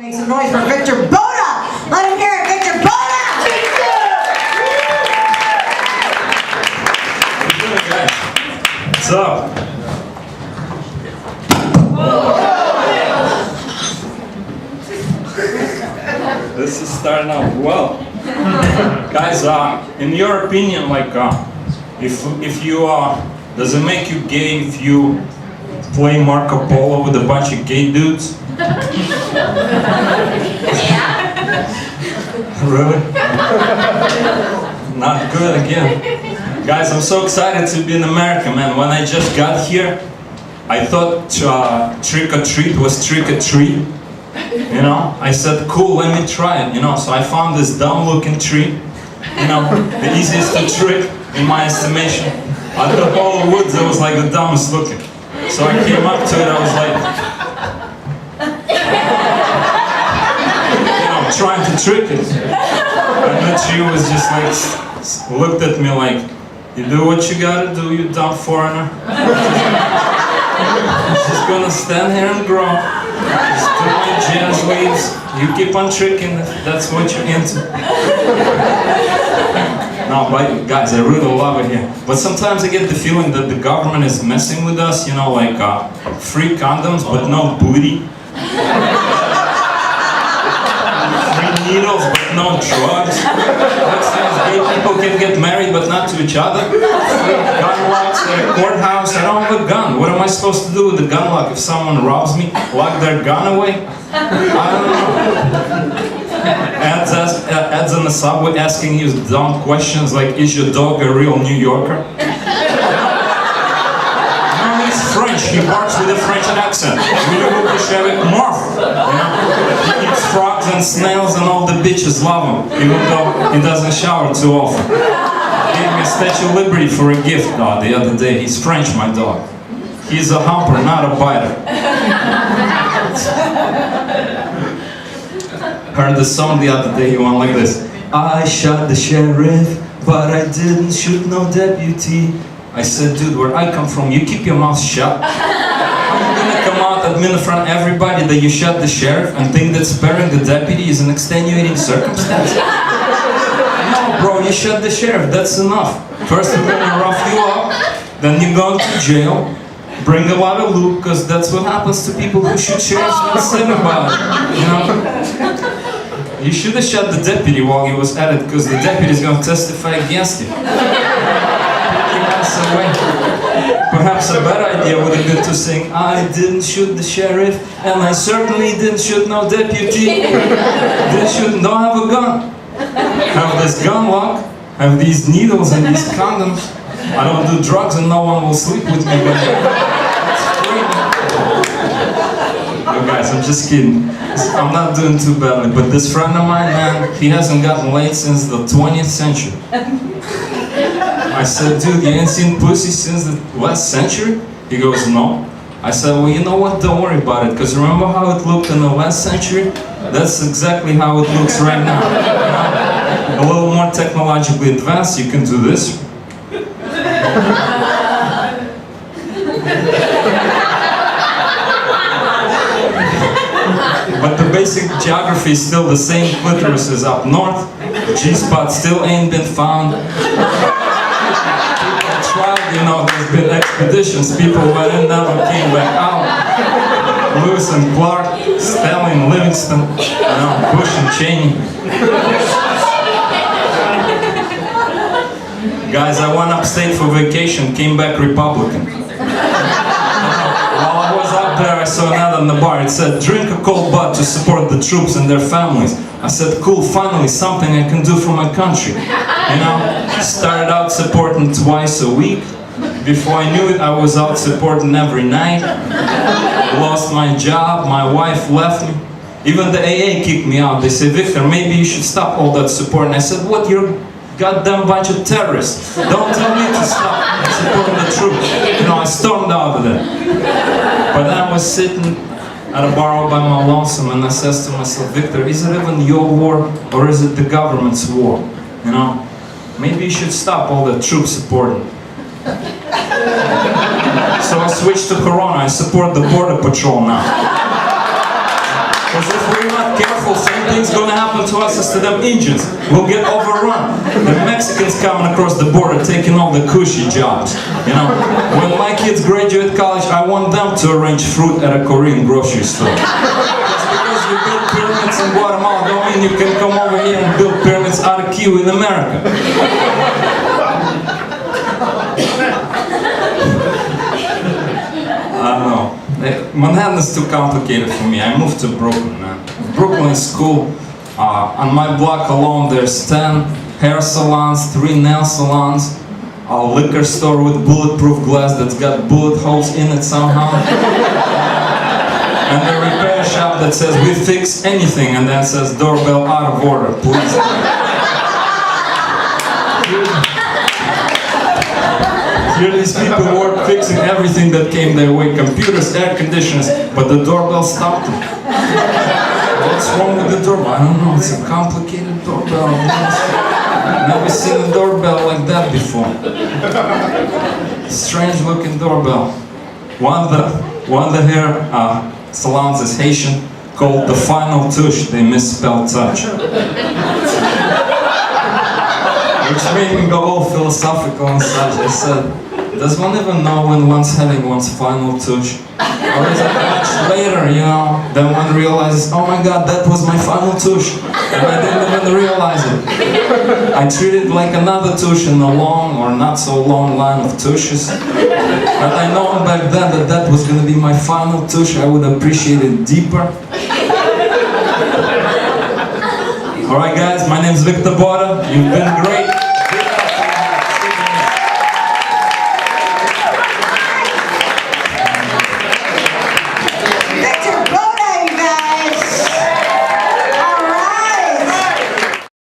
Make some noise for Victor Boda! Let him hear it, Victor Boda! What's up? This is starting out well. Guys, in your opinion, like, if you, does it make you gay if you play Marco Polo with a bunch of gay dudes? Really? Not good again. Guys, I'm so excited to be in America, man. When I just got here, I thought trick or treat was trick or treat. You know, I said, cool, let me try it, you know. So I found this dumb looking tree, you know, the easiest to trick in my estimation. Out of the whole woods, it was like the dumbest looking. So I came up to it, I was like, you know, trying to trick it. And the tree was just like, looked at me like, you do what you gotta do, you dumb foreigner. It's just gonna stand here and grow. Just do my jazz waves. You keep on tricking, that's what you're into. No, but guys, I really love it here. But sometimes I get the feeling that the government is messing with us, you know, like free condoms, but no booty. Free needles, but no drugs. Next time gay people can get married, but not to each other. Gun locks at a courthouse. I don't have a gun. What am I supposed to do with the gun lock if someone robs me? Lock their gun away? I don't know. Ads on the subway asking you dumb questions like, is your dog a real New Yorker? No, he's French. He barks with a French accent. You know, he eats frogs and snails and all the bitches love him, even though he doesn't shower too often. He gave me a Statue of Liberty for a gift the other day. He's French, my dog. He's a humper, not a biter. Heard the song the other day, he went like this. I shot the sheriff, but I didn't shoot no deputy. I said, dude, where I come from, you keep your mouth shut. Are you gonna come out and admit in front of everybody that you shot the sheriff and think that sparing the deputy is an extenuating circumstance? No, bro, you shot the sheriff, that's enough. First we're gonna rough you up, then you go to jail, bring a lot of loot, because that's what happens to people who shoot sheriffs and sin about it, you know? You should have shot the deputy while he was at it, because the deputy is going to testify against you. Keep us away. Perhaps a better idea would have been to sing, I didn't shoot the sheriff, and I certainly didn't shoot no deputy. Don't have a gun. Have this gun lock, have these needles and these condoms. I don't do drugs and no one will sleep with me, but that's great. No, guys, I'm just kidding. I'm not doing too badly, but this friend of mine, man, he hasn't gotten laid since the 20th century. I said, dude, you ain't seen pussy since the last century? He goes, no. I said, well, you know what, don't worry about it, because remember how it looked in the last century? That's exactly how it looks right now. You know? A little more technologically advanced, you can do this. But the basic geography is still the same. Clitoris is up north. G-spot still ain't been found. People tried, you know, there's been expeditions. People went in, never came back out. Lewis and Clark, Stalin, Livingston, you know, Bush and Cheney. Guys, I went upstate for vacation, came back Republican. While I was out there, I saw an ad on the bar. It said, drink a cold bath to support the troops and their families. I said, cool, finally, something I can do for my country. You know, started out supporting twice a week. Before I knew it, I was out supporting every night. Lost my job, my wife left me. Even the AA kicked me out. They said, Victor, maybe you should stop all that support. And I said, what, you're a goddamn bunch of terrorists. Don't tell me to stop supporting the troops. You know, I stormed out of there. But then I was sitting at a bar all by my lonesome and I says to myself, Victor, is it even your war or is it the government's war? You know, maybe you should stop all the troop supporting. So I switched to Corona. I support the border patrol now. Because if we're not thing's gonna happen to us as to them Indians. We'll get overrun. The Mexicans coming across the border taking all the cushy jobs. You know, when my kids graduate college, I want them to arrange fruit at a Korean grocery store. Just because you build pyramids in Guatemala don't mean you can come over here and build pyramids out of kiwi in America. I don't know. Manhattan is too complicated for me. I moved to Brooklyn, man. Brooklyn is cool. On my block alone, there's 10 hair salons, 3 nail salons, a liquor store with bulletproof glass that's got bullet holes in it somehow, and a repair shop that says we fix anything, and then says doorbell out of order, please. Here these people were fixing everything that came their way, computers, air conditioners, but the doorbell stopped them. What's wrong with the doorbell? I don't know, it's a complicated doorbell. Never seen a doorbell like that before. Strange looking doorbell. One of the hair salons is Haitian, called the Final Tush. They misspelled touch. Which made me go all philosophical and such. I said, does one even know when one's having one's final touch? Or is it much later, you know, then one realizes, oh my god, that was my final touch. And I didn't even realize it. I treated it like another touch in a long or not so long line of tushes. Had I known back then that that was going to be my final touch, I would appreciate it deeper. Alright guys, my name is Victor Boda. You've been great.